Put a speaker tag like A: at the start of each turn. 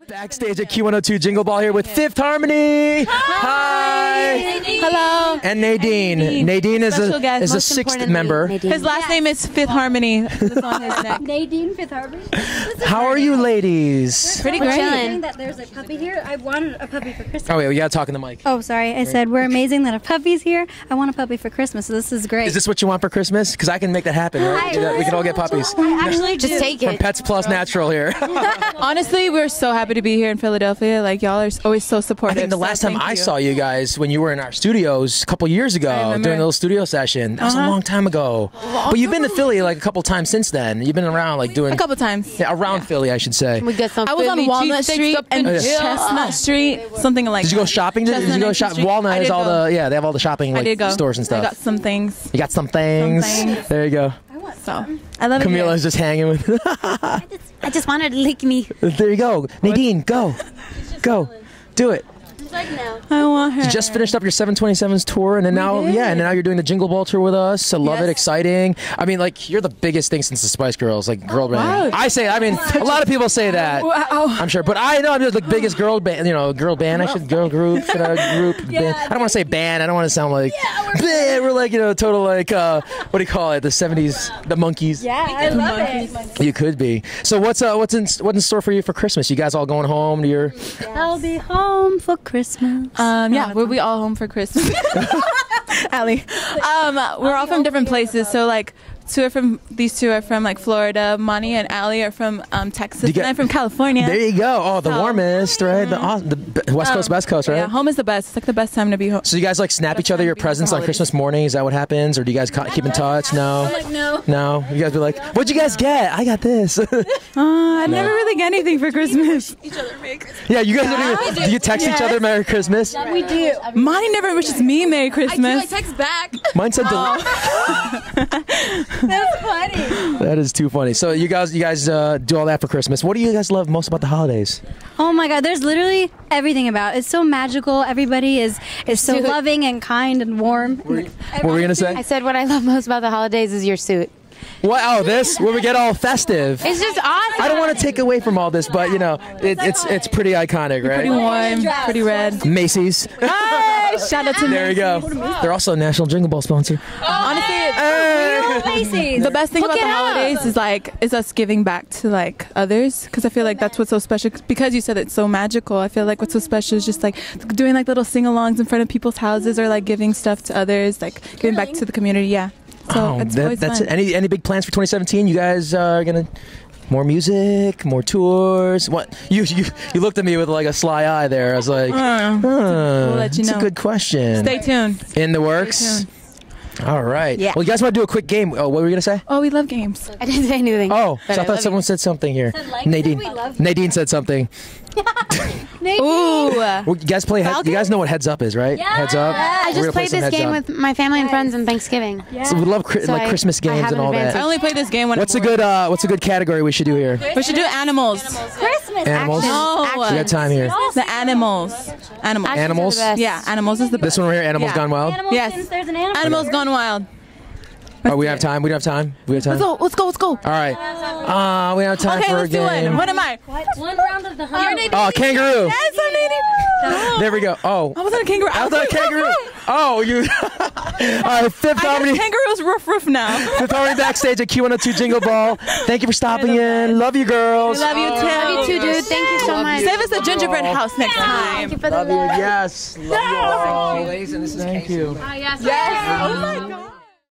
A: Backstage at Q102 Jingle Ball here with Fifth Harmony. Hi.
B: Hello.
A: And Nadine. Nadine is a sixth member.
B: His last name is Fifth Harmony. It's on his neck.
C: Nadine Fifth Harmony.
A: How are you ladies?
B: Pretty
C: We're
B: great.
C: chilling. That there's a puppy here. I wanted a puppy for Christmas.
A: Oh wait, we gotta talk in the mic.
C: Oh, sorry. I said we're amazing that a puppy's here. I want a puppy for Christmas, so this is great.
A: Is this what you want for Christmas? Because I can make that happen, right? We can all get puppies.
C: Actually,
B: Just take
A: From
B: it.
A: Pets Plus Natural here.
B: Honestly, we're so happy to be here in Philadelphia. Like, y'all are always so supportive.
A: I think the last time I saw you guys when you were in our studios a couple years ago
B: remember.
A: doing a little studio session. That was a long time ago. But you've been to Philly like a couple times since then. You've been around like doing
B: a couple times.
A: Yeah, around Philly, I should say.
D: We got some.
B: I was on
D: Philly
B: Walnut
D: cheesesteaks
B: Street
D: up
B: and
D: in
B: Chestnut Street, something like.
A: Did you go shopping? Did you go shop? Walnut has all the they have all the shopping
B: I did go.
A: stores and stuff.
B: I got some things.
A: You got some things. There you go.
B: So I love it.
A: Camila's just hanging with.
C: I just wanted to lick me.
A: There you go. Nadine, go. Go. Do it.
C: Like now.
B: I want her.
A: You just finished up your 727s tour, and then and now you're doing the Jingle Ball tour with us. I love it, exciting. I mean, like you're the biggest thing since the Spice Girls, like girl band.
B: Wow.
A: I say, I mean, a lot of people say that.
B: Wow.
A: I'm sure, but I know I'm just the biggest girl band. You know, girl band. I should girl group. Band. I don't want to say band. I don't want to sound like we're like total like what do you call it? The 70s, the Monkeys.
C: Yeah, I love it.
A: You could be. So what's in store for you for Christmas? You guys all going home to your?
C: I'll be home for Christmas.
B: Yeah, we'll be all home for Christmas. Allie. We're all from different places, so like these two are from like Florida. Monty and Allie are from Texas, and I'm from California.
A: There you go. Oh, the warmest, right? The West Coast, Best Coast, right?
B: Yeah, home is the best. It's like the best time to be home.
A: So you guys like snap each other your presents on Christmas morning? Is that what happens, or do you guys keep in touch? No.
C: Like no.
A: No. You guys be like, "What'd you guys get? I got this."
B: I never really get anything for Christmas.
A: Yeah, you guys don't even. Do you text each other Merry Christmas?
C: We do.
B: Monty never wishes me Merry Christmas.
D: text back.
A: Mine said.
C: That's funny.
A: That is too funny. So you guys do all that for Christmas. What do you guys love most about the holidays?
C: Oh my God, there's literally everything about it. It's so magical. Everybody is so loving and kind and warm.
A: What were we gonna say?
D: I said what I love most about the holidays is your suit.
A: What? Oh, this where we get all festive.
D: It's just awesome.
A: I don't want to take away from all this, but it's pretty iconic, right?
B: Pretty warm, pretty red.
A: Macy's.
B: Hey, shout out to
A: There you go. They're also a National Jingle Ball sponsor.
B: Honestly,
C: Macy's.
B: the best thing about the holidays is us giving back to like others, because I feel like that's what's so special. Because you said it's so magical, I feel like what's so special is just like doing like little sing-alongs in front of people's houses, or like giving stuff to others, like giving back to the community. Yeah. So it's always
A: that's
B: fun.
A: it. Any big plans for 2017? You guys are gonna more music, more tours. What you looked at me with like a sly eye there. I was like,
B: we'll let you
A: That's
B: know.
A: a good question.
B: Stay tuned.
A: In the works.
B: Stay tuned.
A: All right.
B: Yeah.
A: Well, you guys want to do a quick game? Oh, what were we gonna say?
B: Oh, we love games.
D: I didn't say anything.
A: Oh,
D: But
A: so I thought
D: love
A: someone said something here. Nadine. Nadine said something.
B: Ooh.
A: Well, you guys play. You guys know what Heads Up is, right? Heads Up.
D: I
A: We're gonna
D: just
A: play
D: played
A: some
D: this
A: Heads
D: game
A: Up.
D: with my family and friends on Thanksgiving.
A: So we love
D: So
A: like Christmas
D: I
A: games
D: have
A: and all
D: advanced
A: that.
B: I only play this game when
A: What's a
B: I'm bored.
A: what's a good category we should do here?
B: We should do animals.
C: Christmas.
A: Animals.
B: No.
A: We got time here.
B: The animals. Animals.
D: Actions
A: Animals?
D: are the best.
B: Yeah, animals is the best.
A: This one right here, Animals
B: Yeah.
A: Gone Wild.
C: Animals,
B: Yes.
C: since there's an animal.
B: Animals Gone Wild.
A: Oh, we have time. We have time. We have time.
B: Let's go.
A: All right. We have time
B: Okay,
A: for a
B: let's do
A: game.
B: it. What am I?
C: One round of the hunt.
A: Oh, kangaroo.
B: Yes, I'm Nadine.
A: There we go. Oh,
B: I was on a kangaroo.
A: I was on a kangaroo. Oh, you. All right, Fifth
B: I
A: Harmony.
B: got kangaroo's roof now.
A: Fifth Harmony backstage at Q102 Jingle Ball. Thank you for stopping in. Love you, girls.
B: Love you too.
D: Love you too, dude. Thank you so much.
B: Save us a gingerbread house next time.
D: Thank you for the
A: Love you.
D: love.
A: Yes. Love you all. Thank you.
B: Yes. Oh my God.